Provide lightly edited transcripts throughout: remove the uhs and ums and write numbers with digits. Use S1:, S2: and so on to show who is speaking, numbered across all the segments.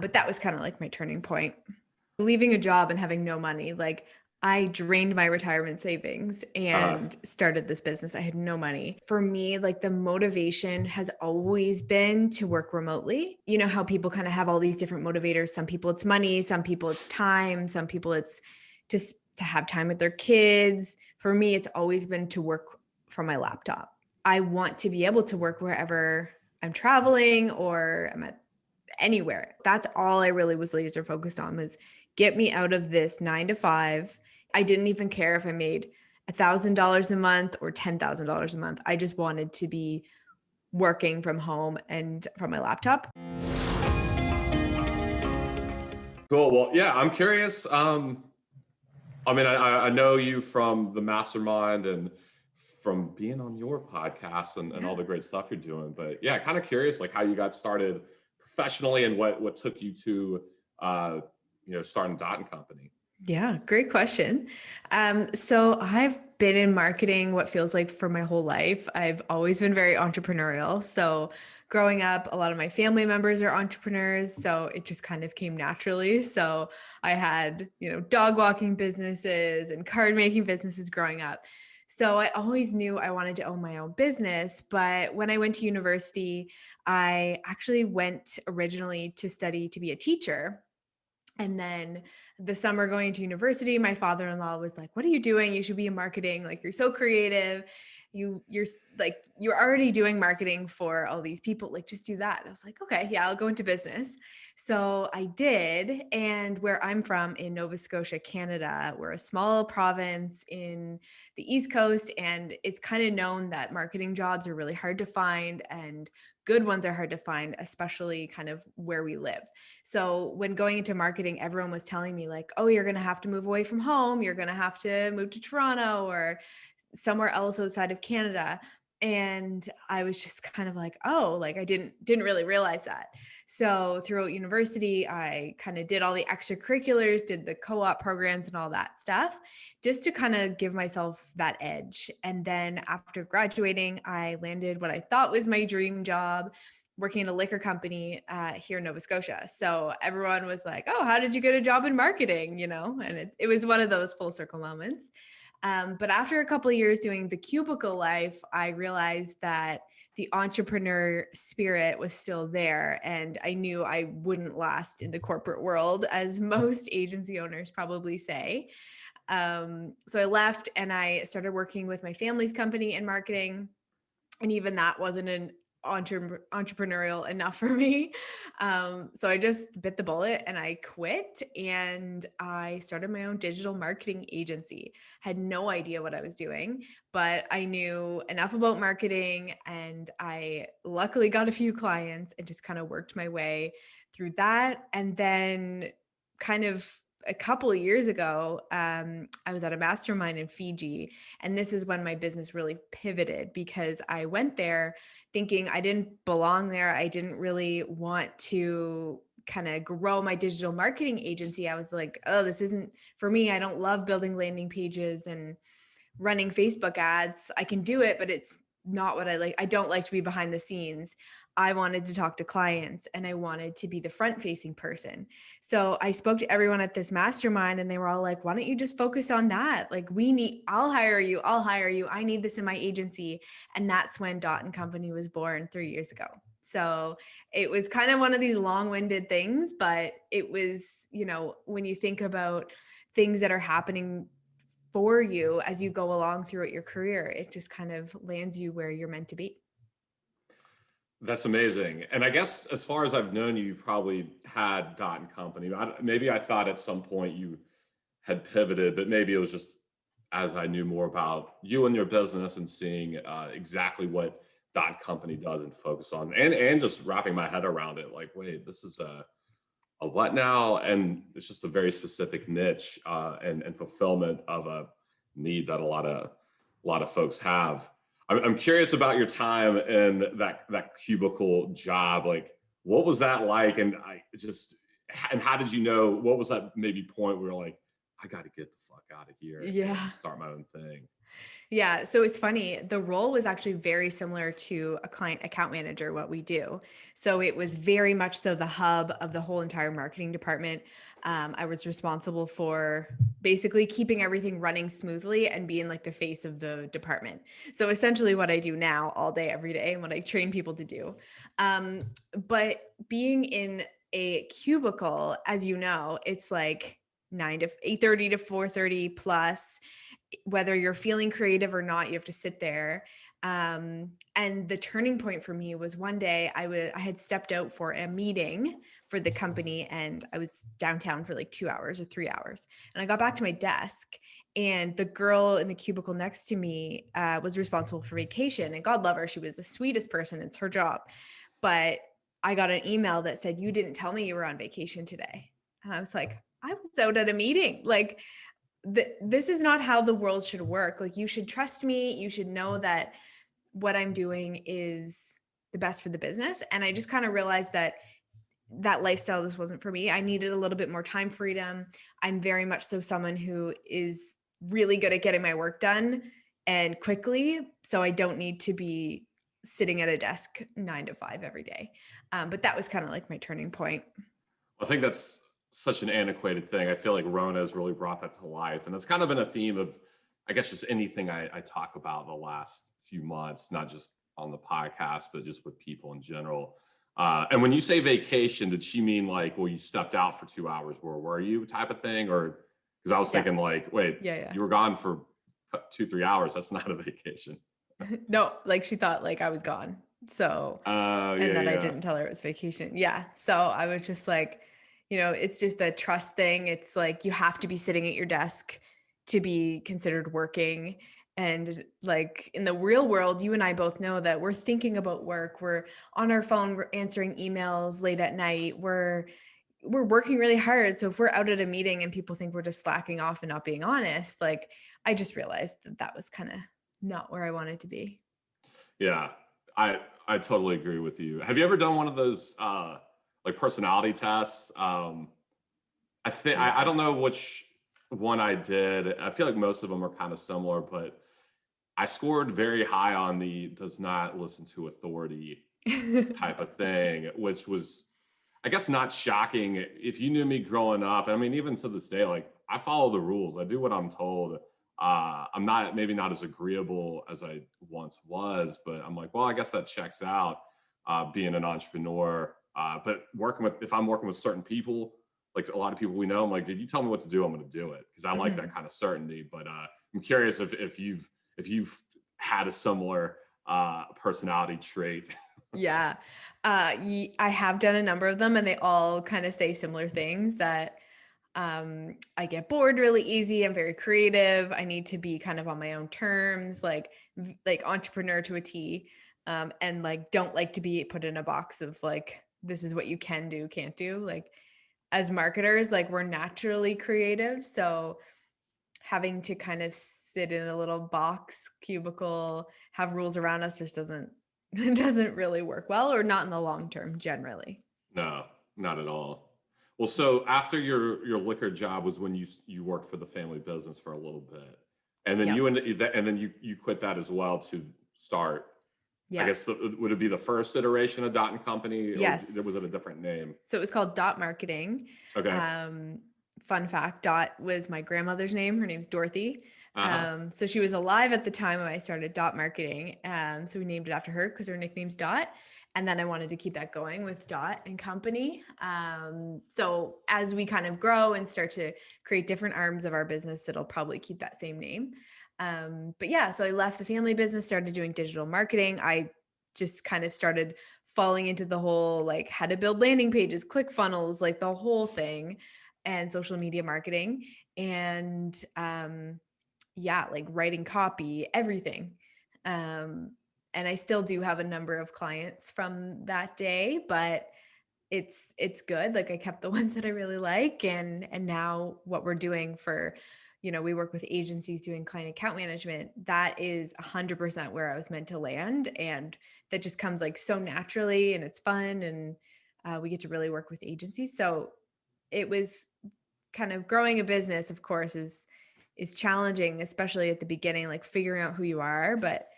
S1: But that was kind of like my turning point. Leaving a job and having no money, like I drained my retirement savings
S2: Uh,
S1: and started this business. I had no money. For me, like the motivation has always been to work remotely. You know how people kind of have all these different motivators. Some people it's money, some people it's time, some people it's just to have time with their kids. For me, it's always been to work from my laptop. I want to be able to work wherever I'm traveling or I'm at anywhere. That's all I really was laser focused on was get me out of this 9 to 5. I didn't even care if I made $1,000 a month or $10,000 a month. I just wanted to be working from home and from my laptop.
S2: cool. Well, yeah, I'm curious. I mean, I know you from the mastermind and from being on your podcast and all
S1: Yeah.
S2: the great stuff you're doing. But yeah, kind of curious, like how you got started professionally and what took you to, uh, starting Dot and Company.
S1: Yeah, great question. So I've been in marketing what feels like for my whole life. I've always been very entrepreneurial. So growing up, a lot of my family members are entrepreneurs, so it just kind of came naturally. So I had, dog walking businesses and card making businesses growing up. So I always knew I wanted to own my own business, but when I went to university, I actually went originally to study to be a teacher. And then the summer going to university, my father-in-law was like, "What are you doing? You should be in marketing. Like you're so creative. You're already doing marketing for all these people. Like just do that." And I was like, "Okay, yeah, I'll go into business." So I did. And where I'm from in Nova Scotia, Canada, we're a small province in the East Coast, and it's kind of known that marketing jobs are really hard to find and good ones are hard to find, especially kind of where we live. So when going into marketing, everyone was telling me like, "Oh, you're going to have to move away from home. You're going to have to move to Toronto or somewhere else outside of Canada." And I was just kind of like, "Oh, like I didn't really realize that." So throughout university, I kind of did all the extracurriculars, did the co-op programs and all that stuff just to kind of give myself that edge. And then after graduating, I landed what I thought was my dream job working at a liquor company here in Nova Scotia. So everyone was like, "Oh, how did you get a job in marketing?" And it was one of those full circle moments. But after a couple of years doing the cubicle life, I realized that the entrepreneur spirit was still there. And I knew I wouldn't last in the corporate world, as most agency owners probably say. So I left and I started working with my family's company in marketing. And even that wasn't an entrepreneurial enough for me. So I just bit the bullet and I quit and I started my own digital marketing agency. Had no idea what I was doing, but I knew enough about marketing and I luckily got a few clients and just kind of worked my way through that. And then kind of a couple of years ago, I was at a mastermind in Fiji. And this is when my business really pivoted because I went there thinking I didn't belong there. I didn't really want to kind of grow my digital marketing agency. I was like, "Oh, this isn't for me. I don't love building landing pages and running Facebook ads. I can do it, but it's not what I like. I don't like to be behind the scenes. I wanted to talk to clients and I wanted to be the front facing person." So I spoke to everyone at this mastermind and they were all like, "Why don't you just focus on that? Like I'll hire you. I'll hire you. I need this in my agency." And that's when Dot and Company was born 3 years ago. So it was kind of one of these long-winded things, but it was, when you think about things that are happening for you as you go along throughout your career, it just kind of lands you where you're meant to be.
S2: That's amazing. And I guess as far as I've known you, you've probably had Dot and Company. Maybe I thought at some point you had pivoted, but maybe it was just as I knew more about you and your business and seeing exactly what Dot Company does and focus on, and just wrapping my head around it. Like, wait, this is a what now? And it's just a very specific niche and fulfillment of a need that a lot of folks have. I'm curious about your time in that cubicle job. Like, what was that like? And how did you know? What was that maybe point where you're like, I got to get the fuck out of here
S1: Yeah.
S2: and start my own thing?
S1: Yeah, so it's funny. The role was actually very similar to a client account manager, what we do. So it was very much so the hub of the whole entire marketing department. I was responsible for basically keeping everything running smoothly and being like the face of the department. So essentially, what I do now all day, every day, and what I train people to do. Um, but being in a cubicle, as you know, it's like 8:30 to 4:30 plus, whether you're feeling creative or not, you have to sit there. And the turning point for me was one day I had stepped out for a meeting for the company, and I was downtown for like 2 hours or 3 hours. And I got back to my desk, and the girl in the cubicle next to me was responsible for vacation. And God love her, she was the sweetest person. It's her job. But I got an email that said, "You didn't tell me you were on vacation today." And I was like, "I was out at a meeting." Like, this is not how the world should work. Like, you should trust me. You should know that what I'm doing is the best for the business. And I just kind of realized that that lifestyle just wasn't for me. I needed a little bit more time freedom. I'm very much so someone who is really good at getting my work done and quickly. So I don't need to be sitting at a desk 9 to 5 every day. But that was kind of like my turning point.
S2: I think that's such an antiquated thing. I feel like Rona has really brought that to life. And that's kind of been a theme of, I guess, just anything I talk about the last few months, not just on the podcast, but just with people in general. And when you say vacation, did she mean like, well, you stepped out for 2 hours, where were you type of thing? Or because I was
S1: Yeah.
S2: thinking like, wait,
S1: Yeah.
S2: you were gone for 2, 3 hours. That's not a vacation.
S1: Yeah. No, like she thought like I was gone. So,
S2: Oh,
S1: and
S2: yeah,
S1: then I
S2: yeah.
S1: didn't tell her it was vacation. Yeah. So I was just like, it's just a trust thing. It's like you have to be sitting at your desk to be considered working. And like in the real world, you and I both know that we're thinking about work. We're on our phone, we're answering emails late at night. We're working really hard. So if we're out at a meeting and people think we're just slacking off and not being honest, like I just realized that that was kind of not where I wanted to be.
S2: Yeah, I totally agree with you. Have you ever done one of those like personality tests? I think I
S1: Yeah.
S2: don't know which one I did. I feel like most of them are kind of similar, but I scored very high on the does not listen to authority type of thing, which was, I guess, not shocking. If you knew me growing up, I mean, even to this day, like I follow the rules. I do what I'm told. I'm not maybe not as agreeable as I once was, but I'm like, well, I guess that checks out. Being an entrepreneur, but working with if I'm working with certain people, like a lot of people we know, I'm like, did you tell me what to do? I'm going to do it because I like that
S1: Mhm.
S2: kind of certainty. But I'm curious if you've had a similar personality trait.
S1: Yeah. I have done a number of them, and they all kind of say similar things that I get bored really easy. I'm very creative. I need to be kind of on my own terms, like entrepreneur to a T. And like don't like to be put in a box of like this is what you can do, can't do. Like as marketers, like we're naturally creative, so having to kind of sit in a little box cubicle, have rules around us just doesn't it doesn't really work well, or not in the long term generally.
S2: No, not at all. Well, so after your liquor job was when you worked for the family business for a little bit, and then
S1: Yep.
S2: you quit that as well to start. I
S1: Yeah.
S2: guess would it be the first iteration of Dot and Company, or was it a
S1: Yes.
S2: different name?
S1: So it was called Dot Marketing.
S2: Okay.
S1: Um, Fun fact, Dot was my grandmother's name. Her name's Dorothy.
S2: Uh huh.
S1: So she was alive at the time I started Dot Marketing. So we named it after her because her nickname's Dot. And then I wanted to keep that going with Dot and Company. So as we kind of grow and start to create different arms of our business, it'll probably keep that same name. But yeah, so I left the family business, started doing digital marketing. I just kind of started falling into the whole like how to build landing pages, click funnels, like the whole thing, and social media marketing. And yeah, like writing copy, everything. Um, and I still do have a number of clients from that day, but it's good. Like I kept the ones that I really like, and now what we're doing for, we work with agencies doing client account management. That is 100% where I was meant to land, and that just comes like so naturally, and it's fun, and we get to really work with agencies. So it was kind of growing a business, of course, is is challenging, especially at the beginning, like figuring out who you are. But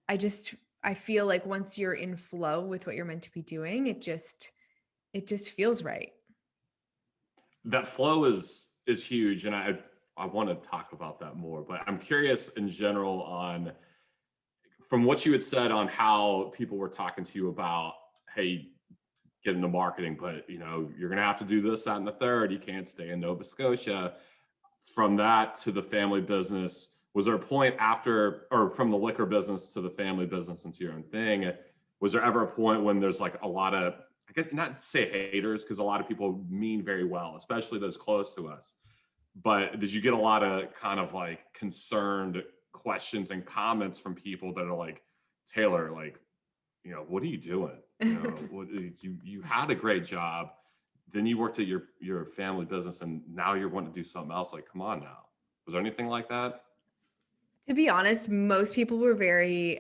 S1: I just, I feel like once you're in flow with what you're meant to be doing, it just feels right.
S2: That flow is huge, and I want to talk about that more. But I'm curious in general on from what you had said on how people were talking to you about, hey, get into marketing, but you're gonna have to do this, that, and the third. You can't stay in Nova Scotia. From that to the family business, was there a point after, or from the liquor business to the family business into your own thing? Was there ever a point when there's like a lot of, I guess not to say haters, because a lot of people mean very well, especially those close to us. But did you get a lot of kind of like concerned questions and comments from people that are like, Taylor, like, what are you doing? What you had a great job, then you worked at your family business, and now you're wanting to do something else. Like, come on now. Was there anything like that?
S1: To be honest, most people were very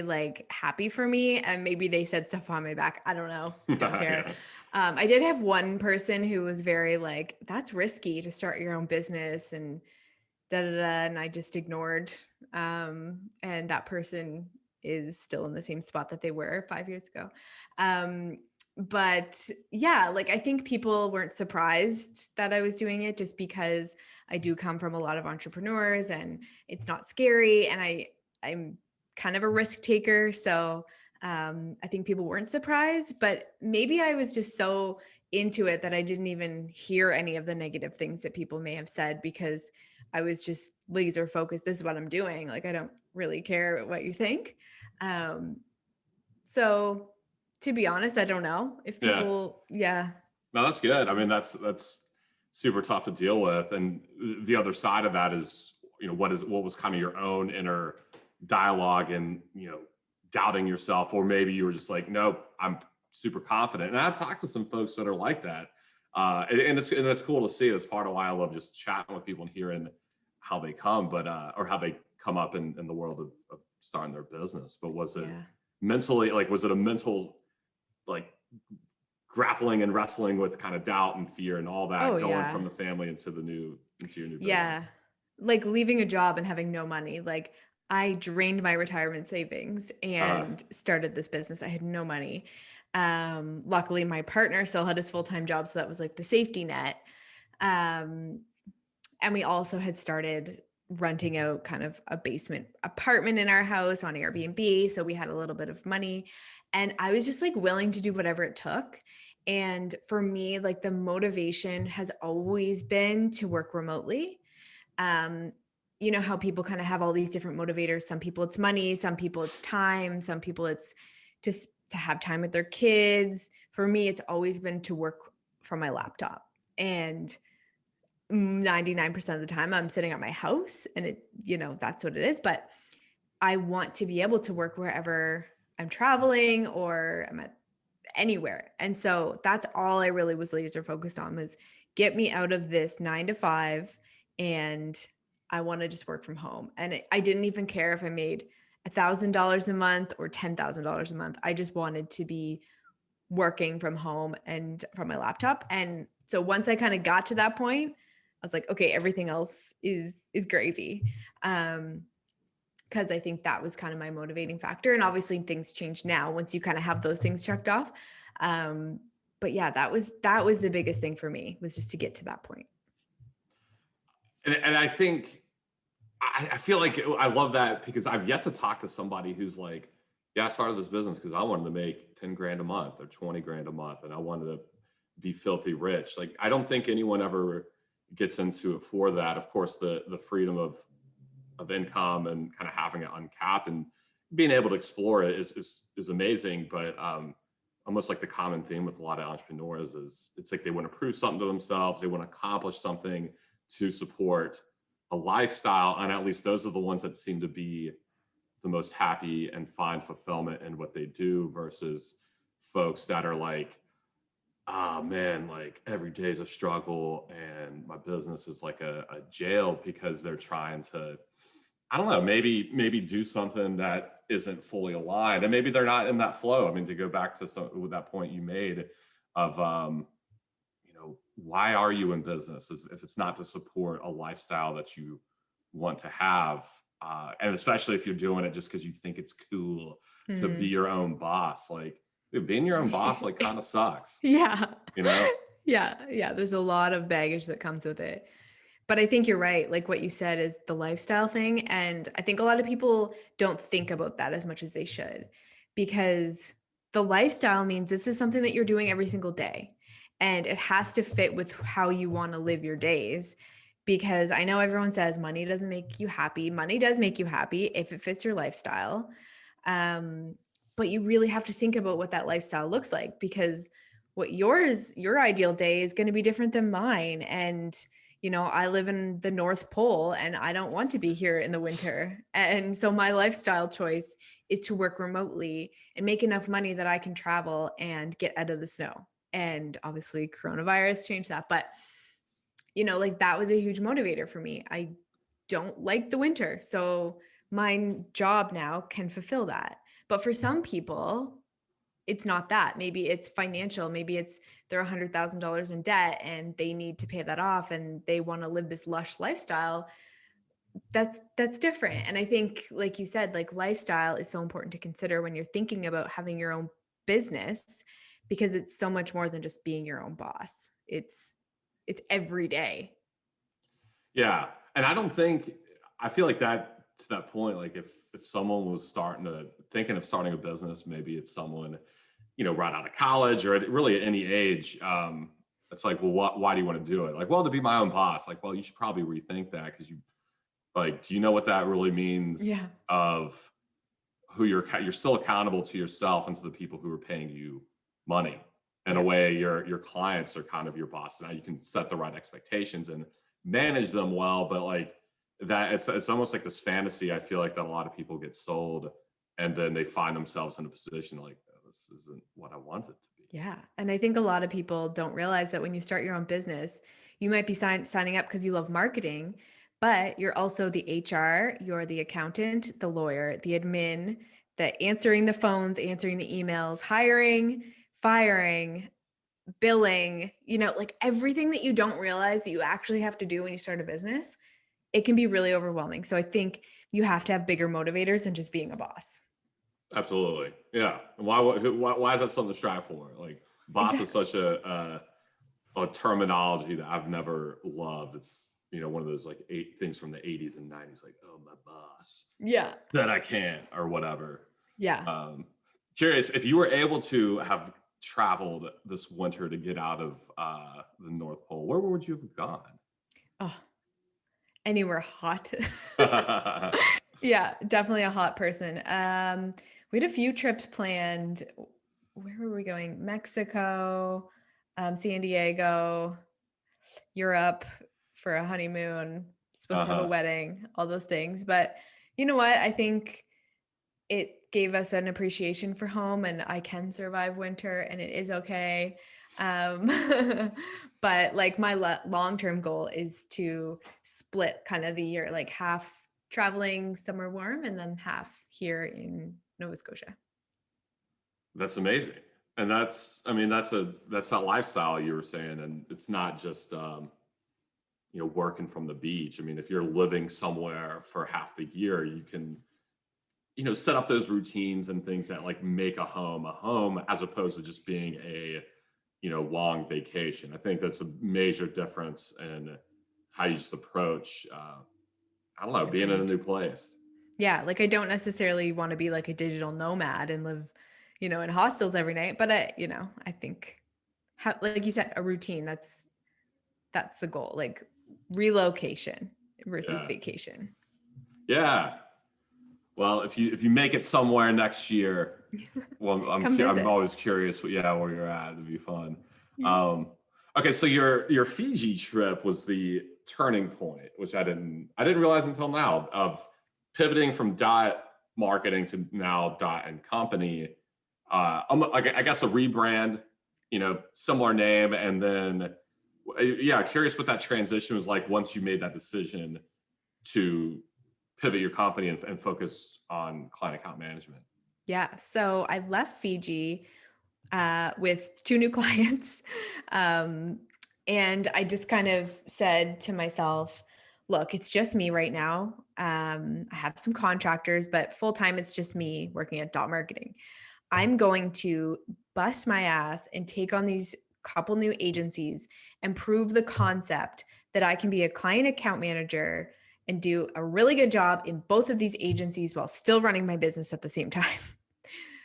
S1: like happy for me, and maybe they said stuff on my back. I don't know. Don't care.
S2: Yeah.
S1: I did have one person who was very like, that's risky to start your own business and da da da. And I just ignored. And that person is still in the same spot that they were 5 years ago. But yeah, like I think people weren't surprised that I was doing it just because I do come from a lot of entrepreneurs and it's not scary. And I'm kind of a risk taker. So I think people weren't surprised, but maybe I was just so into it that I didn't even hear any of the negative things that people may have said because I was just laser focused. This is what I'm doing. Like, I don't really care what you think. Um, so to be honest, I don't know if
S2: Yeah.
S1: people, yeah.
S2: No, that's good. I mean, that's super tough to deal with. And the other side of that is, what was kind of your own inner dialogue and, doubting yourself, or maybe you were just like, nope, I'm super confident. And I've talked to some folks that are like that. And it's cool to see. That's part of why I love just chatting with people and hearing how they come, but or how they come up in the world of starting their business. But was it
S1: Yeah.
S2: mentally, like, was it a mental, like, grappling and wrestling with kind of doubt and fear and all
S1: Oh
S2: that going
S1: yeah.
S2: from the family into your new
S1: Yeah.
S2: business?
S1: Like leaving a job and having no money. Like I drained my retirement savings
S2: Uh,
S1: and started this business. I had no money. Luckily my partner still had his full-time job, so that was like the safety net. Um, and we also had started renting out kind of a basement apartment in our house on Airbnb, so we had a little bit of money, and I was just like willing to do whatever it took. And for me, like the motivation has always been to work remotely. um, you know how people kind of have all these different motivators. Some people it's money, some people it's time, some people it's just to have time with their kids. For me, it's always been to work from my laptop. And 99% of the time I'm sitting at my house and that's what it is. But I want to be able to work wherever I'm traveling or I'm at anywhere. And so that's all I really was laser focused on was get me out of this 9 to 5, and I want to just work from home. And I didn't even care if I made $1,000 a month or $10,000 a month. I just wanted to be working from home and from my laptop. And so once I kind of got to that point, I was like, okay, everything else is gravy. Because I think that was kind of my motivating factor. And obviously things change now once you kind of have those things checked off. Um, but yeah, that was the biggest thing for me, was just to get to that point.
S2: and I think I feel like I love that because I've yet to talk to somebody who's like, yeah, I started this business because I wanted to make 10 grand a month or 20 grand a month and I wanted to be filthy rich. Like, I don't think anyone ever gets into it for that. Of course, the freedom of income and kind of having it uncapped and being able to explore it is amazing. But almost like the common theme with a lot of entrepreneurs is it's like they want to prove something to themselves, they want to accomplish something to support a lifestyle, and at least those are the ones that seem to be the most happy and find fulfillment in what they do versus folks that are like, oh man, like every day is a struggle and my business is like a jail because they're trying to, I don't know, maybe do something that isn't fully aligned, and maybe they're not in that flow. I mean, to go back to some with that point you made of why are you in business if it's not to support a lifestyle that you want to have? And especially if you're doing it just because you think it's cool to be
S1: Mm.
S2: your own boss. Like, dude, being your own boss, like, kind of sucks,
S1: Yeah.
S2: you know?
S1: Yeah. Yeah. There's a lot of baggage that comes with it. But I think you're right. Like what you said is the lifestyle thing. And I think a lot of people don't think about that as much as they should because the lifestyle means this is something that you're doing every single day. And it has to fit with how you want to live your days. Because I know everyone says money doesn't make you happy. Money does make you happy if it fits your lifestyle. Um, but you really have to think about what that lifestyle looks like because your ideal day is going to be different than mine. And I live in the North Pole and I don't want to be here in the winter. And so my lifestyle choice is to work remotely and make enough money that I can travel and get out of the snow. And obviously coronavirus changed that, but like that was a huge motivator for me. I don't like the winter. So my job now can fulfill that. But for some people, it's not that. Maybe it's financial. Maybe it's they're $100,000 in debt and they need to pay that off and they want to live this lush lifestyle. That's different. And I think, like you said, like lifestyle is so important to consider when you're thinking about having your own business because it's so much more than just being your own boss. It's every day.
S2: Yeah. And I feel like that to that point, like if someone was thinking of starting a business, maybe it's someone, right out of college or really at any age. It's like, well, why do you want to do it? Like, well, to be my own boss. Like, well, you should probably rethink that because do you know what that really means
S1: Yeah.
S2: of who you're still accountable to yourself and to the people who are paying you money. In a
S1: Yeah.
S2: way, your clients are kind of your boss. Now you can set the right expectations and manage them well, but like that, it's almost like this fantasy. I feel like that a lot of people get sold, and then they find themselves in a position like, "Oh, this isn't what I wanted to be."
S1: Yeah. And I think a lot of people don't realize that when you start your own business, you might be signing up because you love marketing, but you're also the HR, you're the accountant, the lawyer, the admin, the answering the phones, answering the emails, hiring, firing, billing, like everything that you don't realize that you actually have to do when you start a business, it can be really overwhelming. So I think you have to have bigger motivators than just being a boss.
S2: Absolutely, yeah. And why is that something to strive for? Like, boss is
S1: Exactly.
S2: such a terminology that I've never loved. It's one of those like eight things from the 80s and 90s, like, oh, my boss
S1: Yeah.
S2: that I can't or whatever.
S1: Yeah.
S2: Um, Curious if you were able to have traveled this winter to get out of the North Pole, where would you have gone?
S1: Oh, anywhere hot. Yeah, definitely a hot person. We had a few trips planned. Where were we going? Mexico, San Diego, Europe for a honeymoon, supposed to have a
S2: Uh-huh.
S1: wedding, all those things. But you know what? I think it gave us an appreciation for home and I can survive winter and it is okay. Um, but like my long-term goal is to split kind of the year, like half traveling somewhere warm and then half here in Nova Scotia.
S2: That's amazing. And I mean, that's that lifestyle you were saying. And it's not just, working from the beach. I mean, if you're living somewhere for half the year, you can, set up those routines and things that like make a home as opposed to just being a, long vacation. I think that's a major difference in how you just approach, I don't know, being in a
S1: Agreed.
S2: new place.
S1: Yeah, like I don't necessarily want to be like a digital nomad and live, in hostels every night, but I think like you said, a routine, that's the goal, like relocation versus
S2: Yeah.
S1: vacation.
S2: Yeah. Well, if you make it somewhere next year, well,
S1: Come
S2: I'm
S1: visit.
S2: always curious where you're at. It'd be fun.
S1: Yeah.
S2: Um, okay, so your Fiji trip was the turning point, which I didn't realize until now, of pivoting from dot marketing to now dot and company. I guess a rebrand, similar name, and then yeah, curious what that transition was like once you made that decision to pivot your company and focus on client account management.
S1: Yeah. So I left Fiji with two new clients. Um, And I just kind of said to myself, look, it's just me right now. I have some contractors, but full time, it's just me working at dot marketing. I'm going to bust my ass and take on these couple new agencies and prove the concept that I can be a client account manager and do a really good job in both of these agencies while still running my business at the same time.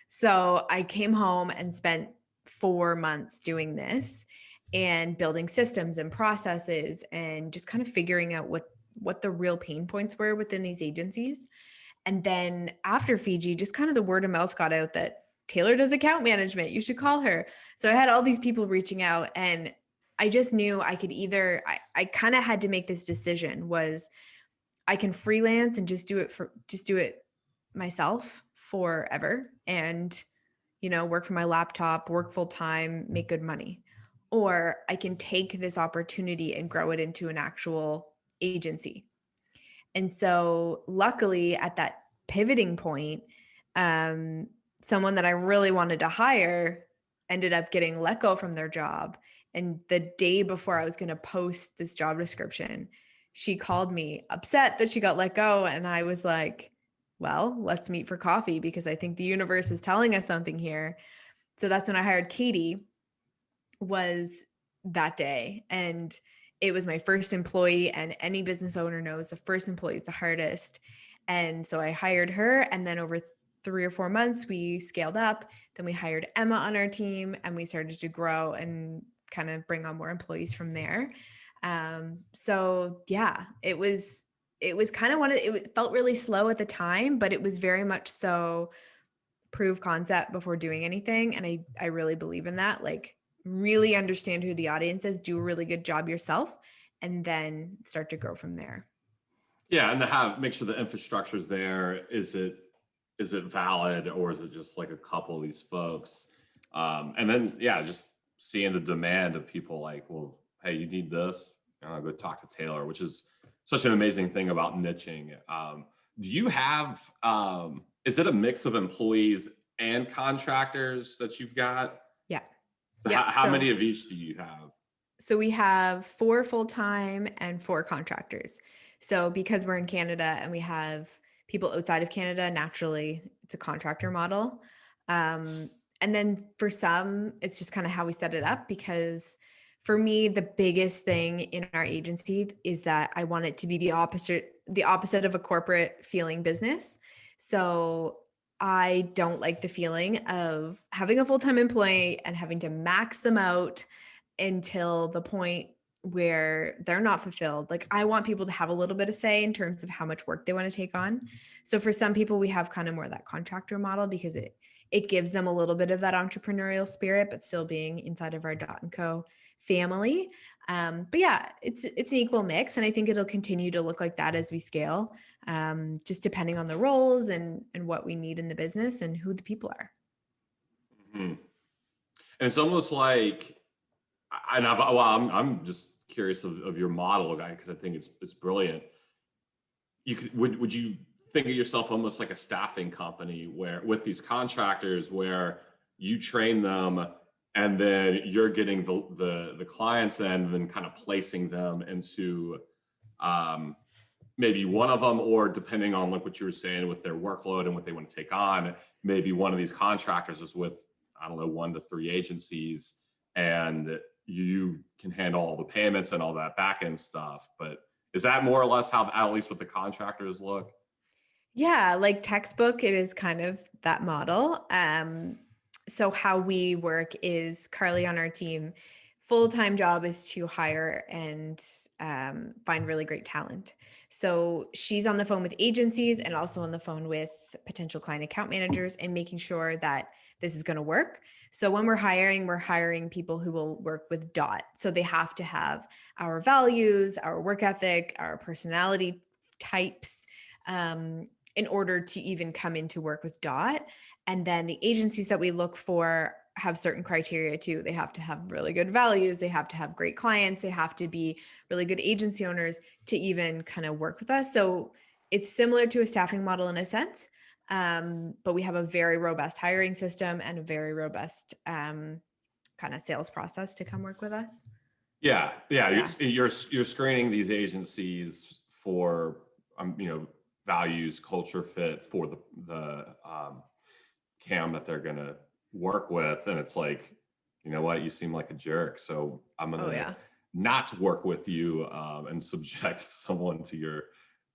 S1: So I came home and spent 4 months doing this and building systems and processes and just kind of figuring out what the real pain points were within these agencies. And then after Fiji, just kind of the word of mouth got out that Taylor does account management. You should call her. So I had all these people reaching out, and I just knew I could either, I kind of had to make this decision was I can freelance and just do it myself forever and, work from my laptop, work full time, make good money. Or I can take this opportunity and grow it into an actual agency. And so, luckily, at that pivoting point, um, someone that I really wanted to hire ended up getting let go from their job. And the day before I was going to post this job description, she called me upset that she got let go. And I was like, well, let's meet for coffee because I think the universe is telling us something here. So that's when I hired Katie, was that day. And it was my first employee, and any business owner knows the first employee is the hardest. And so I hired her, and then over 3 or 4 months, we scaled up. Then we hired Emma on our team, and we started to grow and kind of bring on more employees from there. So yeah, it was kind of it felt really slow at the time, but it was very much so prove concept before doing anything. And I really believe in that. Like, really understand who the audience is, do a really good job yourself, and then start to grow from there.
S2: Yeah, and to have make sure the infrastructure is there. Is it valid, or is it just like a couple of these folks? And then yeah, just seeing the demand of people like, well, hey, you need this, and I'll go talk to Taylor, which is such an amazing thing about niching. Do you have is it a mix of employees and contractors that you've got?
S1: Yeah.
S2: So
S1: Yep.
S2: how many of each do you have?
S1: So we have 4 full-time and 4 contractors. So because we're in Canada and we have people outside of Canada, naturally it's a contractor model. Um, and then for some, it's just kind of how we set it up, because for me, the biggest thing in our agency is that I want it to be the opposite of a corporate feeling business. So I don't like the feeling of having a full-time employee and having to max them out until the point where they're not fulfilled. Like, I want people to have a little bit of say in terms of how much work they want to take on. So for some people, we have kind of more that contractor model because it gives them a little bit of that entrepreneurial spirit, but still being inside of our Dot and Co family. But yeah, it's an equal mix, and I think it'll continue to look like that as we scale, just depending on the roles and what we need in the business and who the people are.
S2: Mhm. And it's almost like, and I'm just curious of your model, guy, because I think it's brilliant. Would you think of yourself almost like a staffing company where with these contractors where you train them and then you're getting the clients in and then kind of placing them into um, maybe one of them, or depending on like what you were saying with their workload and what they want to take on, maybe one of these contractors is with, I don't know, 1 to 3 agencies, and you can handle all the payments and all that back end stuff. But is that more or less how, at least with the contractors, look?
S1: Yeah, like textbook, it is kind of that model. So how we work is Carly on our team, full-time job is to hire and find really great talent. So she's on the phone with agencies and also on the phone with potential client account managers and making sure that this is going to work. So when we're hiring people who will work with Dot. So they have to have our values, our work ethic, our personality types. In order to even come into work with Dot. And then the agencies that we look for have certain criteria too. They have to have really good values. They have to have great clients. They have to be really good agency owners to even kind of work with us. So it's similar to a staffing model in a sense, but we have a very robust hiring system and a very robust kind of sales process to come work with us.
S2: Yeah.
S1: Yeah.
S2: You're screening these agencies for you know, values, culture fit for the cam that they're gonna work with, and it's like, you know what, you seem like a jerk, so I'm
S1: Oh
S2: gonna
S1: yeah.
S2: not work with you and subject someone to your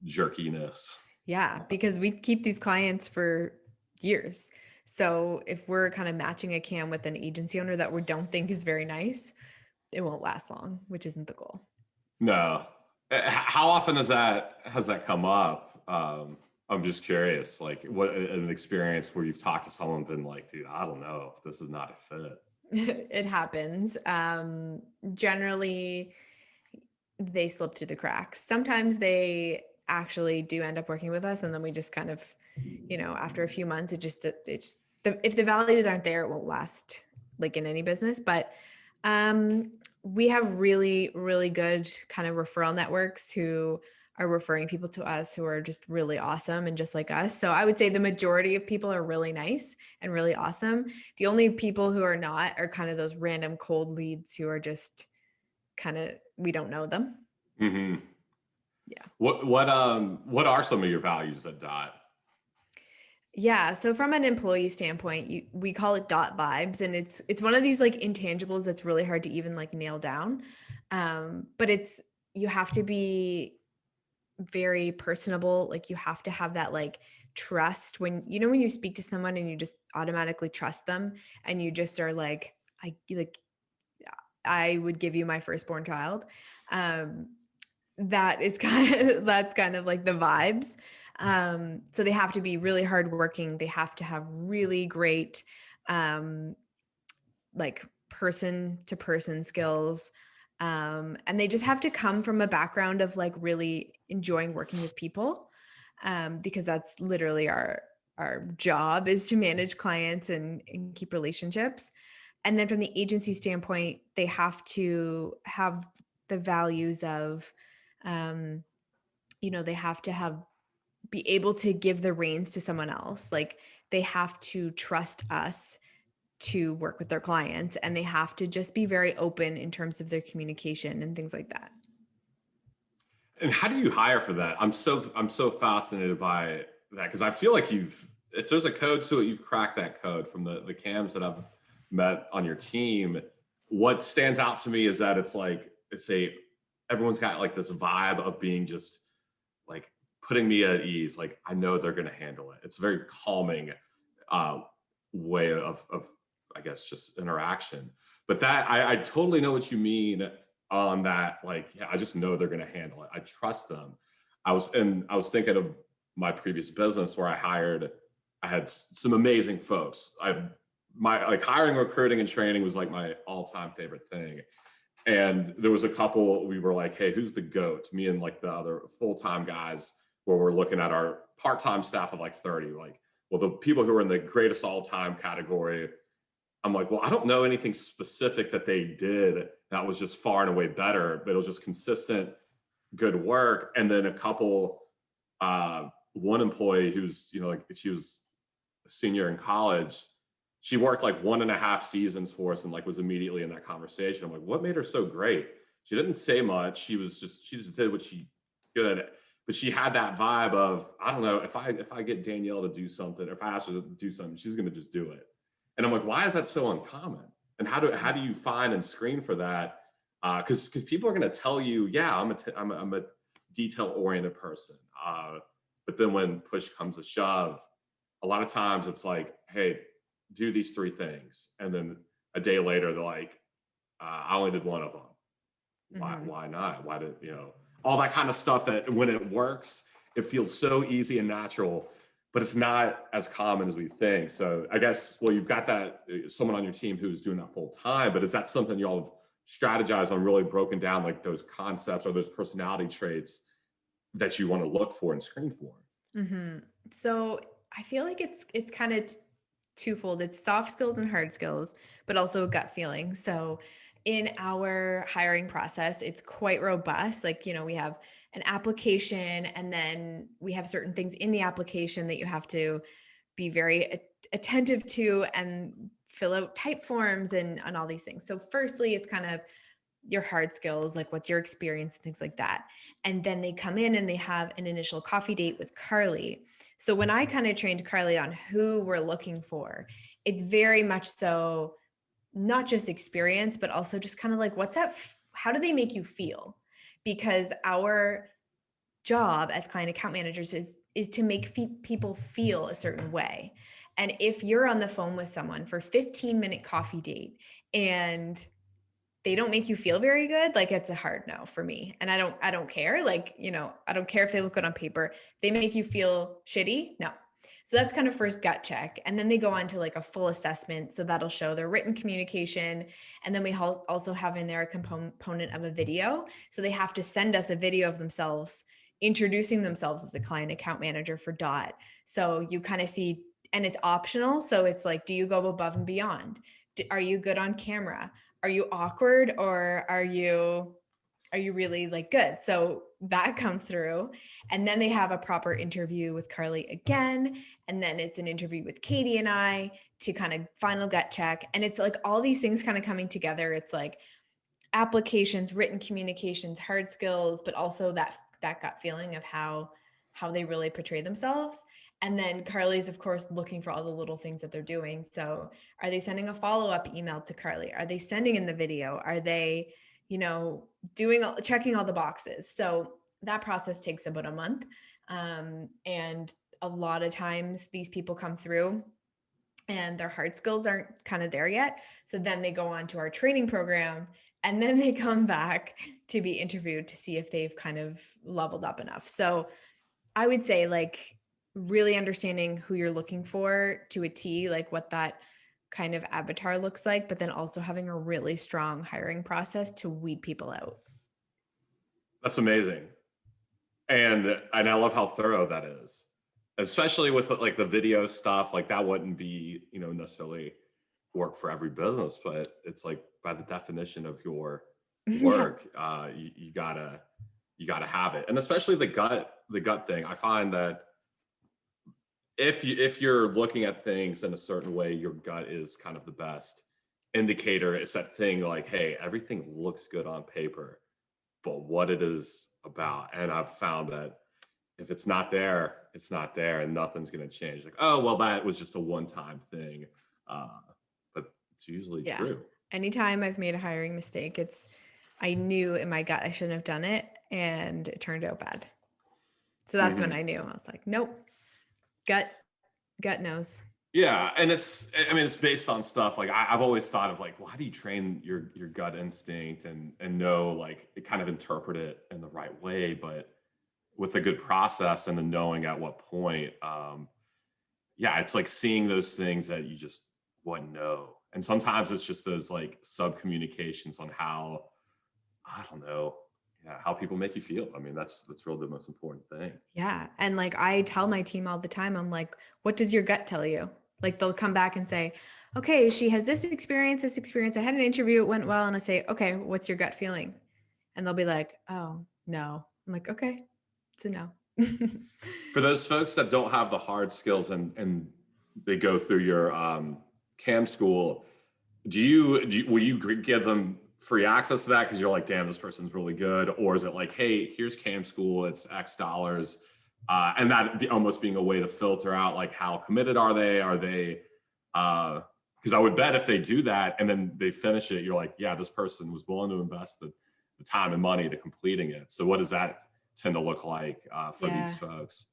S2: jerkiness.
S1: Yeah, because we keep these clients for years. So if we're kind of matching a cam with an agency owner that we don't think is very nice, it won't last long, which isn't the goal.
S2: No. How often has that come up? I'm just curious, like what an experience where you've talked to someone and been like, dude, I don't know, this is not a fit.
S1: It happens. Generally, they slip through the cracks. Sometimes they actually do end up working with us, and then we just kind of, after a few months, if the values aren't there, it won't last like in any business. But um, we have really, really good kind of referral networks who are referring people to us who are just really awesome and just like us. So I would say the majority of people are really nice and really awesome. The only people who are not are kind of those random cold leads who are just kind of, we don't know them.
S2: Hmm.
S1: Yeah.
S2: What are some of your values at Dot?
S1: Yeah, so from an employee standpoint, we call it dot vibes, and it's one of these like intangibles that's really hard to even like nail down. But it's you have to be very personable, like you have to have that like trust when you speak to someone and you just automatically trust them and you just are like I would give you my firstborn child. Um, that's kind of like the vibes. So they have to be really hardworking. They have to have really great um, like person to person skills. And they just have to come from a background of like really enjoying working with people, because that's literally our job is to manage clients and keep relationships. And then from the agency standpoint, they have to have the values of, um, they have to have be able to give the reins to someone else. Like they have to trust us to work with their clients, and they have to just be very open in terms of their communication and things like that.
S2: And how do you hire for that? I'm so fascinated by that because I feel like you've, if there's a code to it, you've cracked that code from the cams that I've met on your team. What stands out to me is that it's like everyone's got like this vibe of being just like putting me at ease. Like I know they're going to handle it. It's a very calming uh, way of I guess just interaction. But that I totally know what you mean on that. Like yeah, I just know they're going to handle it. I trust them. I was thinking of my previous business where I had some amazing folks. My like hiring, recruiting, and training was like my all-time favorite thing. And there was a couple we were like, hey, who's the goat? Me and like the other full-time guys, where we're looking at our part-time staff of like 30, like, well, the people who are in the greatest all-time category, I'm like, well, I don't know anything specific that they did that was just far and away better, but it was just consistent good work. And then a couple, one employee who's, you know, like she was a senior in college, she worked like 1.5 seasons for us and like was immediately in that conversation. I'm like, what made her so great? She didn't say much. She just did what she could, but she had that vibe of, I don't know, if I get Danielle to do something, or if I ask her to do something, she's gonna just do it. And I'm like, why is that so uncommon? And how do you find and screen for that? Because people are gonna tell you, yeah, I'm a detail oriented person. But then when push comes to shove, a lot of times it's like, hey, do these three things, and then a day later they're like, I only did one of them.
S1: Mhm.
S2: Why not? Why did, you know, all that kind of stuff that when it works, it feels so easy and natural, but it's not as common as we think. So I guess, well, you've got that someone on your team who's doing that full time, but is that something y'all have strategized on, really broken down like those concepts or those personality traits that you want to look for and screen for?
S1: So I feel like it's kind of twofold. It's soft skills and hard skills, but also gut feeling. So in our hiring process, it's quite robust. Like, we have an application, and then we have certain things in the application that you have to be very attentive to and fill out type forms and all these things. So firstly, it's kind of your hard skills, like what's your experience and things like that. And then they come in and they have an initial coffee date with Carly. So when I kind of trained Carly on who we're looking for, it's very much so not just experience, but also just kind of like what's that, how do they make you feel? Because our job as client account managers is to make people feel a certain way. And if you're on the phone with someone for 15-minute coffee date and they don't make you feel very good, like it's a hard no for me. And I don't care. Like, I don't care if they look good on paper. If they make you feel shitty, no. So that's kind of first gut check. And then they go on to like a full assessment. So that'll show their written communication. And then we also have in there a component of a video. So they have to send us a video of themselves introducing themselves as a client account manager for Dot. So you kind of see, and it's optional. So it's like, do you go above and beyond? Are you good on camera? Are you awkward, or are you really like good? So that comes through. And then they have a proper interview with Carly again. And then it's an interview with Katie and I to kind of final gut check. And it's like all these things kind of coming together. It's like applications, written communications, hard skills, but also that gut feeling of how they really portray themselves. And then Carly's, of course, looking for all the little things that they're doing. So are they sending a follow-up email to Carly? Are they sending in the video? Are they, checking all the boxes? So that process takes about a month. And a lot of times these people come through and their hard skills aren't kind of there yet. So then they go on to our training program, and then they come back to be interviewed to see if they've kind of leveled up enough. So I would say like really understanding who you're looking for to a T, like what that kind of avatar looks like, but then also having a really strong hiring process to weed people out.
S2: That's amazing. And I love how thorough that is, especially with like the video stuff. Like that wouldn't be, necessarily work for every business, but it's like by the definition of your
S1: Yeah.
S2: work, you gotta have it. And especially the gut thing. I find that if you're looking at things in a certain way, your gut is kind of the best indicator. It's that thing like, hey, everything looks good on paper, but what it is about. And I've found that if it's not there, it's not there, and nothing's going to change. Like, oh, well, that was just a one-time thing. Uh, but it's usually
S1: Yeah.
S2: true.
S1: Anytime I've made a hiring mistake, I knew in my gut I shouldn't have done it, and it turned out bad. So that's when
S2: Mhm.
S1: I knew. I was like, nope, gut knows.
S2: Yeah, and it's based on stuff like I've always thought of like, well, how do you train your gut instinct and know like kind of interpret it in the right way, but with a good process and the knowing at what point, yeah, it's like seeing those things that you just wouldn't know. And sometimes it's just those like sub communications on how, I don't know, yeah, how people make you feel. I mean, that's really the most important thing.
S1: Yeah. And like I tell my team all the time, I'm like, what does your gut tell you? Like they'll come back and say, okay, she has this experience, this experience. I had an interview, it went well. And I say, okay, what's your gut feeling? And they'll be like, oh, no. I'm like, okay, it's a no.
S2: For those folks that don't have the hard skills and they go through your cam school, will you give them free access to that because you're like, damn, this person's really good? Or is it like, hey, here's cam school, it's X dollars, and that almost being a way to filter out like how committed are they? Are they? Because I would bet if they do that and then they finish it, you're like, yeah, this person was willing to invest the time and money to completing it. So what does that tend to look like for these
S1: Yeah.
S2: folks?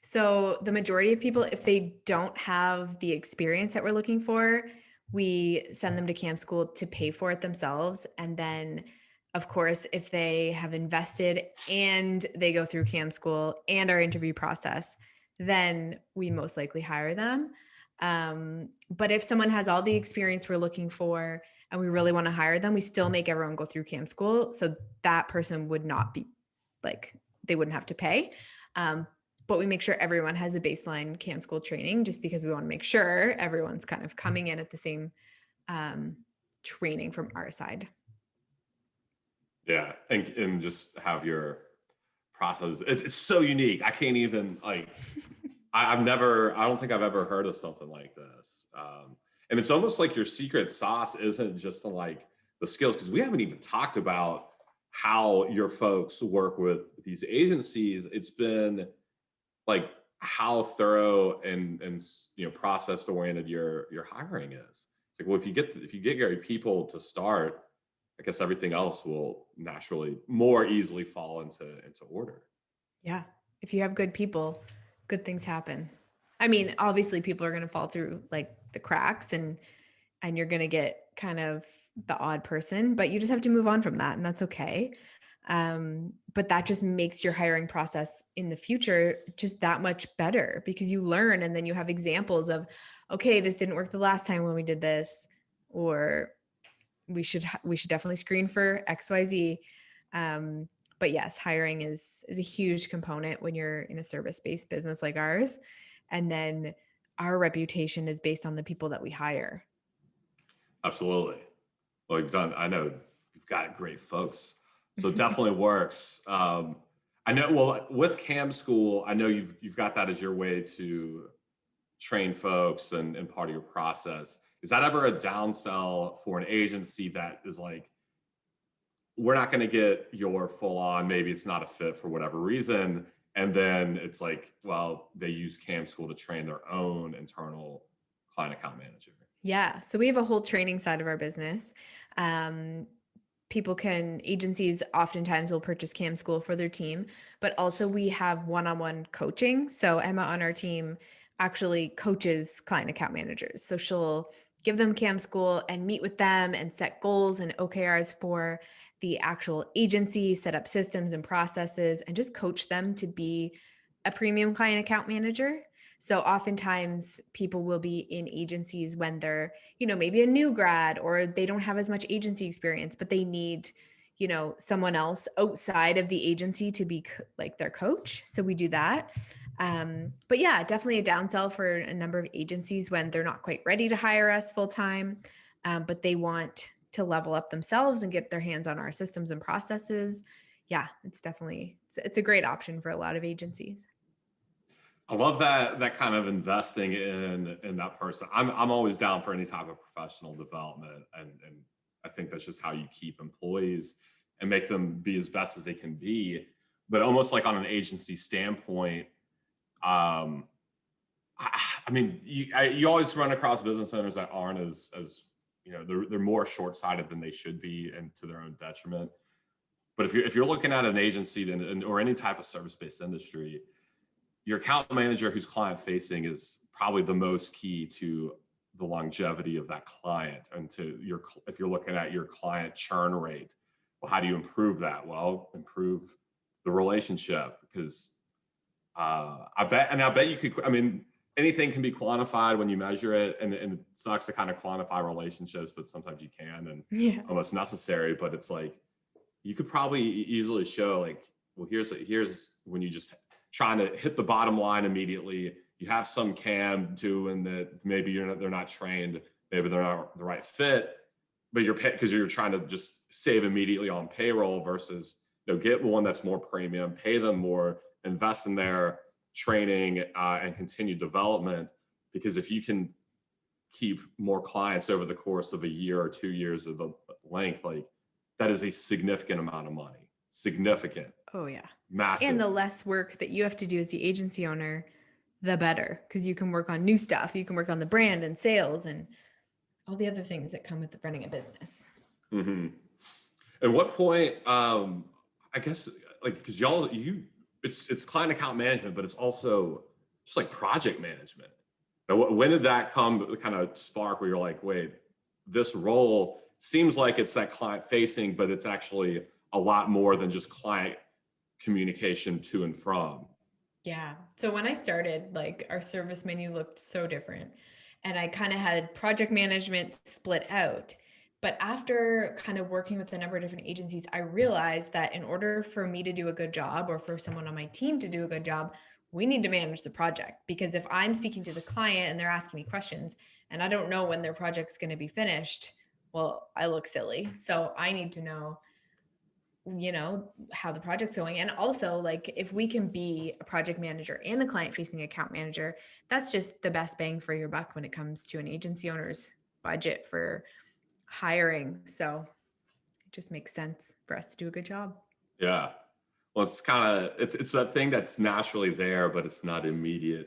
S1: So the majority of people, if they don't have the experience that we're looking for, we send them to camp school to pay for it themselves. And then, of course, if they have invested and they go through camp school and our interview process, then we most likely hire them. But if someone has all the experience we're looking for and we really want to hire them, we still make everyone go through camp school. So that person would not be like, they wouldn't have to pay. Um, but we make sure everyone has a baseline camp school training just because we want to make sure everyone's kind of coming in at the same training from our side.
S2: Yeah, and just have your process. It's so unique. I can't even like. I've never. I don't think I've ever heard of something like this. And it's almost like your secret sauce isn't just to like the skills, because we haven't even talked about how your folks work with these agencies. It's been like how thorough and process oriented your hiring is. It's like, well, if you get your people to start, I guess everything else will naturally more easily fall into order.
S1: Yeah. If you have good people, good things happen. I mean, obviously people are going to fall through like the cracks and you're going to get kind of the odd person, but you just have to move on from that and that's okay. But that just makes your hiring process in the future just that much better because you learn and then you have examples of, okay, this didn't work the last time when we did this, or we should definitely screen for XYZ. Um, but yes, hiring is a huge component when you're in a service-based business like ours. And then our reputation is based on the people that we hire.
S2: Absolutely. Well, I know you've got great folks. So it definitely works. I know, well, with Cam School, I know you've got that as your way to train folks and part of your process. Is that ever a downsell for an agency that is like, we're not going to get your full on, maybe it's not a fit for whatever reason. And then it's like, well, they use Cam School to train their own internal client account manager.
S1: Yeah. So we have a whole training side of our business. Agencies oftentimes will purchase Cam School for their team, but also we have one-on-one coaching. So Emma on our team actually coaches client account managers. So she'll give them Cam School and meet with them and set goals and OKRs for the actual agency, set up systems and processes, and just coach them to be a premium client account manager. So oftentimes people will be in agencies when they're, maybe a new grad or they don't have as much agency experience, but they need, someone else outside of the agency to be like their coach. So we do that. But yeah, definitely a downsell for a number of agencies when they're not quite ready to hire us full time, but they want to level up themselves and get their hands on our systems and processes. Yeah, it's a great option for a lot of agencies.
S2: I love that kind of investing in that person. I'm always down for any type of professional development, and I think that's just how you keep employees and make them be as best as they can be. But almost like on an agency standpoint, um, I mean, you always run across business owners that aren't as they're more short sighted than they should be, and to their own detriment. But if you're looking at an agency or any type of service based industry, your account manager who's client facing is probably the most key to the longevity of that client and if you're looking at your client churn rate. Well, how do you improve that? Well, improve the relationship, because I bet you could, I mean, anything can be quantified when you measure it, and it sucks to kind of quantify relationships, but sometimes you can, and
S1: Yeah.
S2: almost necessary. But it's like you could probably easily show, like, well, here's when you just trying to hit the bottom line immediately. You have some cam doing that, maybe they're not trained, maybe they're not the right fit, but you're because you're trying to just save immediately on payroll versus get one that's more premium, pay them more, invest in their training and continued development. Because if you can keep more clients over the course of a year or 2 years, or the length, like, that is a significant amount of money. Significant.
S1: Oh, yeah. And
S2: Massive.
S1: the less work that you have to do as the agency owner, the better, because you can work on new stuff. You can work on the brand and sales and all the other things that come with running a business.
S2: Mm-hmm. At what point, I guess, like, because it's client account management, but it's also just like project management. Now, when did that come, kind of spark, where you're like, wait, this role seems like it's that client facing, but it's actually a lot more than just client communication to and from?
S1: Yeah. So when I started, like our service menu looked so different. And I kind of had project management split out. But after kind of working with a number of different agencies, I realized that in order for me to do a good job or for someone on my team to do a good job, we need to manage the project. Because if I'm speaking to the client and they're asking me questions and I don't know when their project's going to be finished, well, I look silly. So I need to know how the project's going. And also, like, if we can be a project manager and a client facing account manager, that's just the best bang for your buck when it comes to an agency owner's budget for hiring. So it just makes sense for us to do a good job.
S2: Yeah. Well, it's kind of it's that thing that's naturally there, but it's not immediately,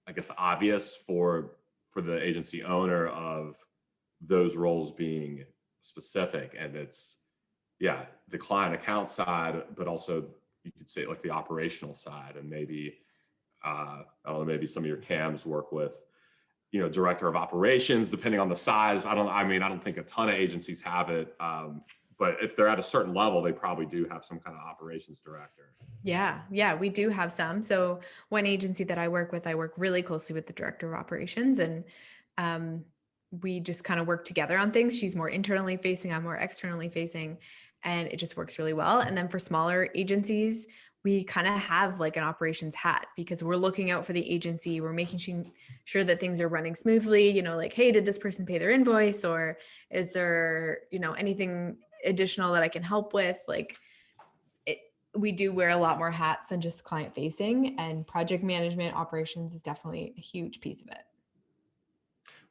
S2: I guess, obvious for the agency owner of those roles being specific. And it's, yeah, the client account side, but also you could say like the operational side, and maybe I don't know, maybe some of your cams work with, director of operations, depending on the size. I don't think a ton of agencies have it. But if they're at a certain level, they probably do have some kind of operations director.
S1: Yeah, yeah, we do have some. So one agency that I work with, I work really closely with the director of operations, and um, we just kind of work together on things. She's more internally facing, I'm more externally facing, and it just works really well. And then for smaller agencies, we kind of have like an operations hat because we're looking out for the agency. We're making sure that things are running smoothly, like, hey, did this person pay their invoice, or is there, anything additional that I can help with? Like, we do wear a lot more hats than just client facing, and project management operations is definitely a huge piece of it.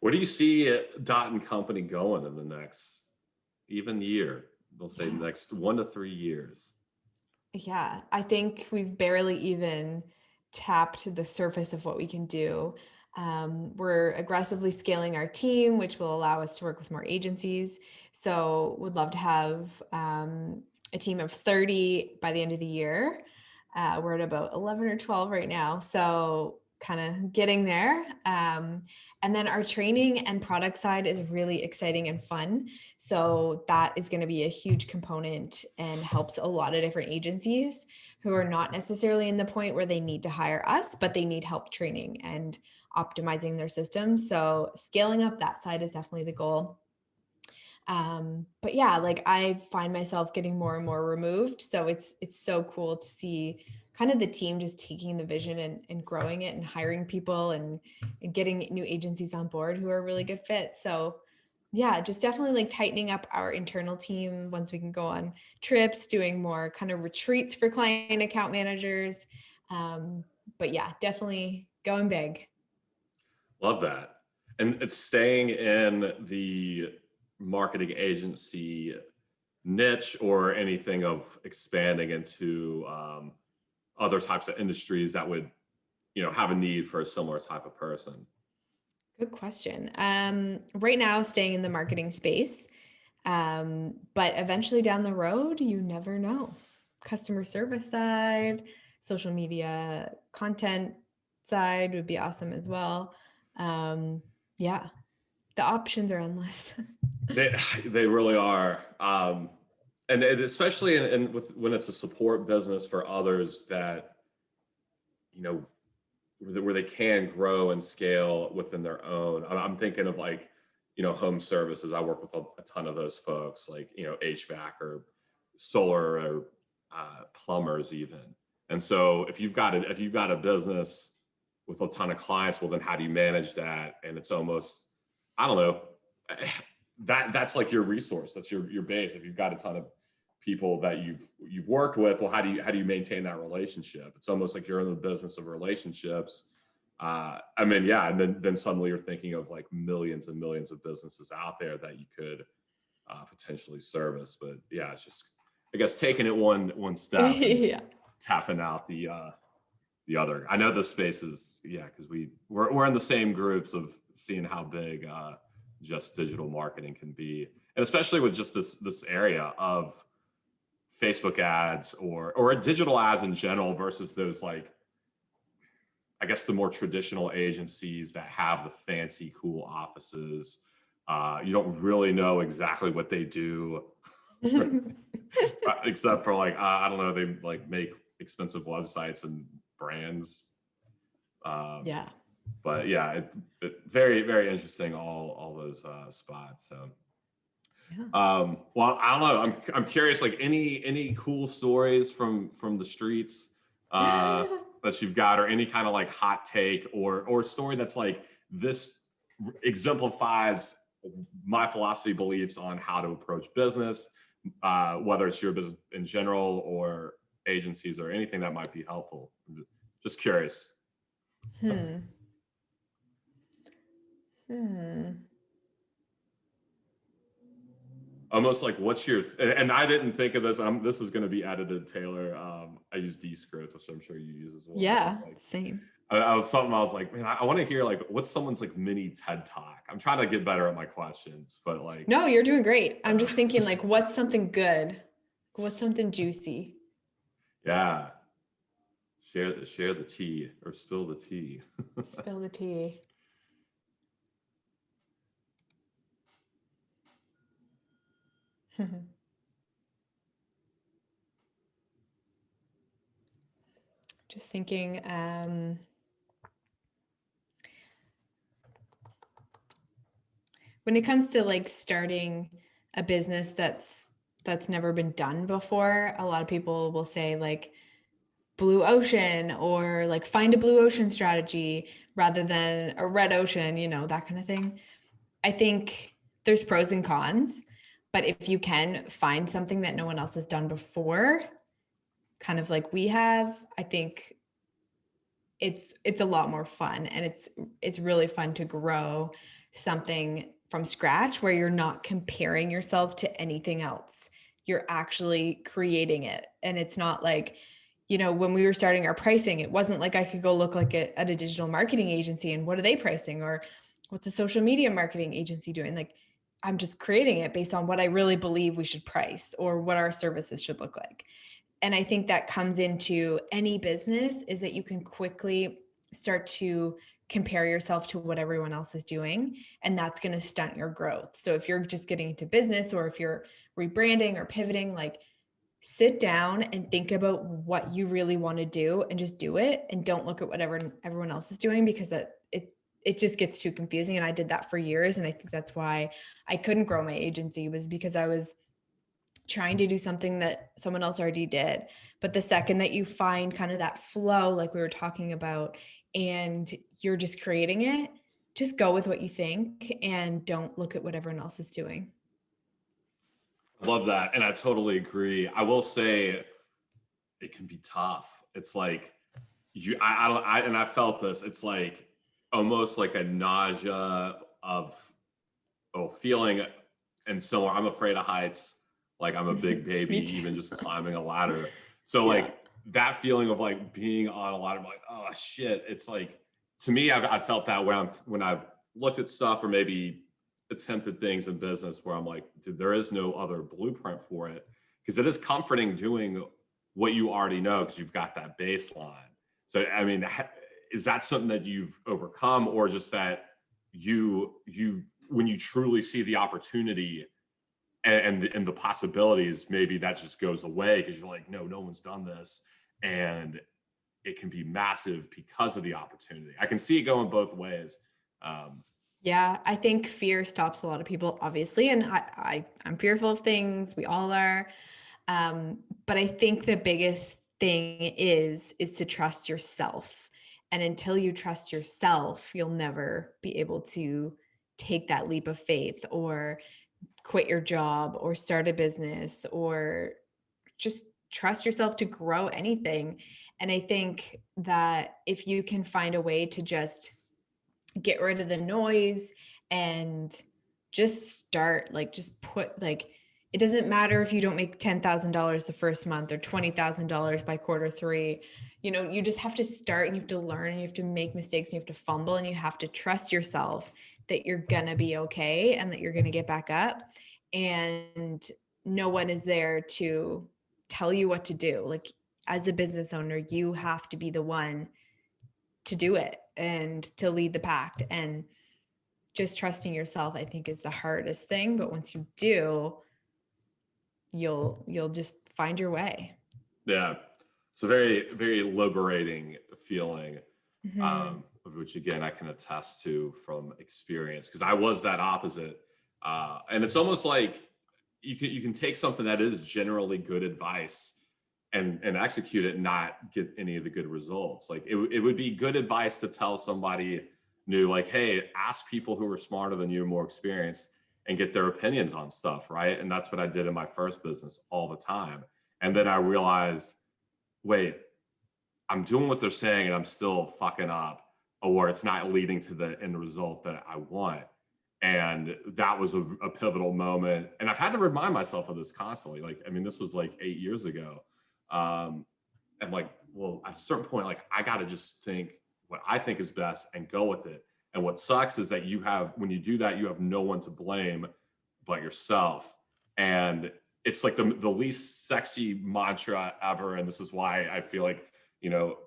S2: Where do you see Dot and Company going in the next even year? They'll say
S1: Yeah.
S2: next 1 to 3 years.
S1: Yeah, I think we've barely even tapped the surface of what we can do. We're aggressively scaling our team, which will allow us to work with more agencies. So, would love to have a team of 30 by the end of the year. We're at about 11 or 12 right now. So, kind of getting there. And then our training and product side is really exciting and fun. So that is going to be a huge component and helps a lot of different agencies who are not necessarily in the point where they need to hire us, but they need help training and optimizing their system. So scaling up that side is definitely the goal. But yeah, like I find myself getting more and more removed. So it's so cool to see kind of the team just taking the vision and growing it and hiring people and getting new agencies on board who are a really good fit. So yeah, just definitely like tightening up our internal team once we can go on trips, doing more kind of retreats for client account managers. Um, but yeah, definitely going big.
S2: Love that. And it's staying in the marketing agency niche, or anything of expanding into other types of industries that would, have a need for a similar type of person.
S1: Good question. Right now, staying in the marketing space, but eventually down the road, you never know. Customer service side, social media content side would be awesome as well. Um, yeah, the options are endless.
S2: They they really are. And especially when it's a support business for others that, you know, where they can grow and scale within their own. I'm thinking of like, home services. I work with a ton of those folks, like, HVAC or solar or plumbers even. And so if you've got a business with a ton of clients, well, then how do you manage that? And it's almost, I don't know, that's like your resource. That's your base. If you've got a ton of people that you've worked with, well, how do you maintain that relationship? It's almost like you're in the business of relationships. Yeah, and then suddenly you're thinking of like millions and millions of businesses out there that you could potentially service. But yeah, it's just, I guess, taking it one step and
S1: Yeah.
S2: tapping out the other. I know the space is, yeah, because we're in the same groups of seeing how big just digital marketing can be, and especially with just this area of Facebook ads or digital ads in general versus those, like, I guess, the more traditional agencies that have the fancy cool offices. You don't really know exactly what they do except for like, I don't know, they like make expensive websites and brands. Uh,
S1: Yeah.
S2: but yeah, very, very interesting, all those spots. So
S1: Yeah.
S2: well, I don't know. I'm curious, like, any cool stories from the streets that you've got, or any kind of like hot take or story that's like, this exemplifies my philosophy, beliefs on how to approach business, whether it's your business in general or agencies or anything that might be helpful. Just curious.
S1: Hmm. Hmm.
S2: almost like what's your, and I didn't think of this, this is going to be edited, Taylor. I use Descript, which I'm sure you use as well, but
S1: Yeah,
S2: like,
S1: same.
S2: I was something I was like, man, I want to hear like what's someone's like mini TED talk. I'm trying to get better at my questions, but like,
S1: No, you're doing great. I'm
S2: uh,
S1: just thinking like, what's something good? What's something juicy?
S2: yeah, share the tea or spill the tea.
S1: Spill the tea. Just thinking, when it comes to like starting a business that's never been done before, a lot of people will say like blue ocean or like find a blue ocean strategy rather than a red ocean, that kind of thing. I think there's pros and cons, but if you can find something that no one else has done before, kind of like we have, I think it's a lot more fun, and it's really fun to grow something from scratch where you're not comparing yourself to anything else. You're actually creating it. And it's not like, when we were starting our pricing, it wasn't like I could go look like at a digital marketing agency and what are they pricing, or what's a social media marketing agency doing. Like, I'm just creating it based on what I really believe we should price or what our services should look like. And I think that comes into any business, is that you can quickly start to compare yourself to what everyone else is doing, and that's going to stunt your growth. So if you're just getting into business, or if you're rebranding or pivoting, like, sit down and think about what you really want to do and just do it, and don't look at whatever everyone else is doing, because it just gets too confusing. And I did that for years, and I think that's why I couldn't grow my agency, was because I was trying to do something that someone else already did. But the second that you find kind of that flow, like we were talking about, and you're just creating it, just go with what you think and don't look at what everyone else is doing.
S2: Love that, and I totally agree. I will say it can be tough. It's like and I felt this. It's like almost like a nausea of feeling, and so I'm afraid of heights. Like I'm a big baby,
S1: Me too.
S2: even just climbing a ladder. So
S1: Yeah.
S2: like that feeling of like being on a ladder, I'm like, oh shit. It's like, to me, I've felt that when I've looked at stuff or maybe attempted things in business where I'm like, dude, there is no other blueprint for it, because it is comforting doing what you already know because you've got that baseline. So I mean, is that something that you've overcome, or just that you when you truly see the opportunity and the possibilities, maybe that just goes away because you're like, no one's done this, and it can be massive because of the opportunity. I can see it going both ways.
S1: Yeah, I think fear stops a lot of people, obviously, and I'm fearful of things. We all are. But I think the biggest thing is to trust yourself. And until you trust yourself, you'll never be able to take that leap of faith, or quit your job, or start a business, or just trust yourself to grow anything. And I think that if you can find a way to just get rid of the noise and just start, like, just put, like, it doesn't matter if you don't make $10,000 the first month or $20,000 by quarter three. You just have to start, and you have to learn, and you have to make mistakes, and you have to fumble, and you have to trust yourself that you're gonna be okay and that you're gonna get back up. And no one is there to tell you what to do. Like, as a business owner, you have to be the one to do it and to lead the pack. And just trusting yourself, I think, is the hardest thing. But once you do, you'll just find your way.
S2: Yeah, it's a very, very liberating feeling,
S1: Mm-hmm.
S2: of which again I can attest to from experience, because I was that opposite. And it's almost like you can take something that is generally good advice and execute it and not get any of the good results. Like it would be good advice to tell somebody new, like, hey, ask people who are smarter than you, more experienced, and get their opinions on stuff, right? And that's what I did in my first business all the time. And then I realized, wait, I'm doing what they're saying and I'm still fucking up, or it's not leading to the end result that I want. And that was a pivotal moment. And I've had to remind myself of this constantly. Like, I mean, this was like 8 years ago. And like, well, at a certain point, like I got to just think what I think is best and go with it. And what sucks is that when you do that, you have no one to blame but yourself. And it's like the least sexy mantra ever. And this is why I feel like, you know,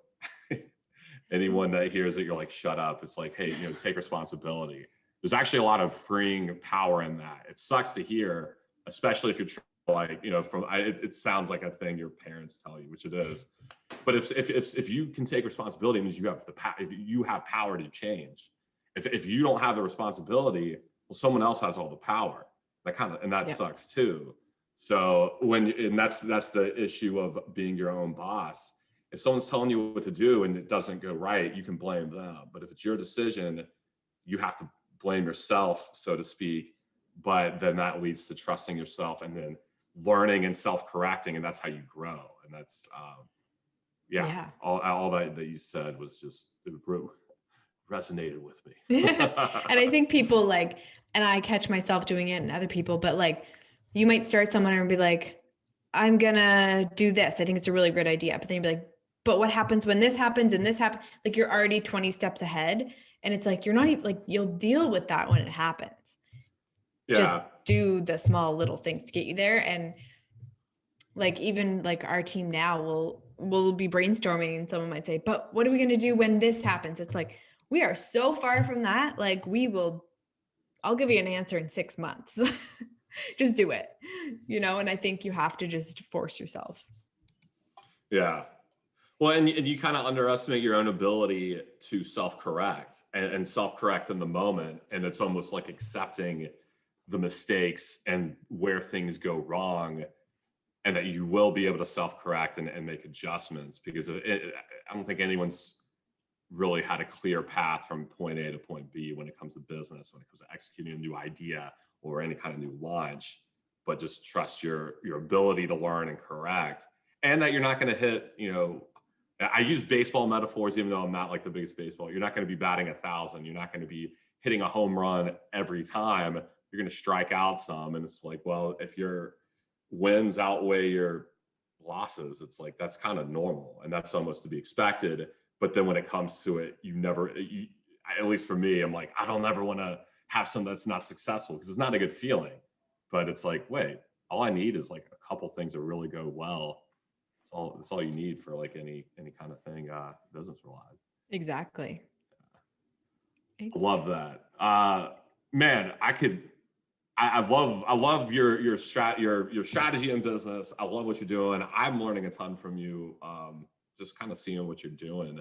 S2: anyone that hears it, you're like, shut up. It's like, hey, take responsibility. There's actually a lot of freeing power in that. It sucks to hear, especially if you're like, it sounds like a thing your parents tell you, which it is. But if you can take responsibility, it means you have if you have power to change. If you don't have the responsibility, well, someone else has all the power. That sucks too. So that's the issue of being your own boss. If someone's telling you what to do and it doesn't go right, you can blame them. But if it's your decision, you have to blame yourself, so to speak. But then that leads to trusting yourself and then learning and self-correcting, and that's how you grow. And that's all that you said was just, it resonated with me.
S1: And I think people and I catch myself doing it and other people, but like you might start someone and be like, I'm gonna do this. I think it's a really great idea. But then you'd be like, but what happens when this happens and this happens? Like you're already 20 steps ahead. And it's like, you're not even you'll deal with that when it happens. Yeah. Just do the small little things to get you there. And even our team now will be brainstorming and someone might say, but what are we going to do when this happens? It's like, we are so far from that. I'll give you an answer in 6 months. Just do it, and I think you have to just force yourself.
S2: Yeah. Well, and you kind of underestimate your own ability to self-correct and self-correct in the moment. And it's almost like accepting the mistakes and where things go wrong, and that you will be able to self-correct and make adjustments, because I don't think anyone's really had a clear path from point A to point B when it comes to business, when it comes to executing a new idea or any kind of new launch. But just trust your ability to learn and correct, and that you're not going to hit, I use baseball metaphors, even though I'm not like the biggest baseball. You're not going to be batting 1,000. You're not going to be hitting a home run every time. You're going to strike out some. And it's like, well, if your wins outweigh your losses, it's like, that's kind of normal. And that's almost to be expected. But then when it comes to it, at least for me, I'm like, I don't ever want to have something that's not successful, because it's not a good feeling. But it's like, wait, all I need is like a couple things that really go well. That's all you need for like any kind of thing, business wise.
S1: Exactly.
S2: I love that. Man, I love your strategy in business. I love what you're doing. I'm learning a ton from you, just kind of seeing what you're doing,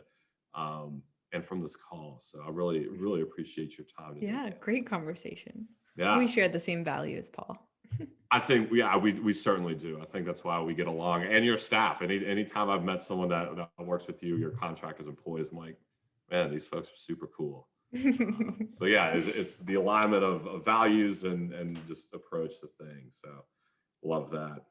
S2: and from this call. So I really, really appreciate your time today.
S1: Yeah, great conversation.
S2: Yeah.
S1: We share the same values, Paul.
S2: I think, we certainly do. I think that's why we get along. And your staff. Anytime I've met someone that works with you, your contractors, employees, I'm like, man, these folks are super cool. So yeah, it's the alignment of values and just approach to things. So love that.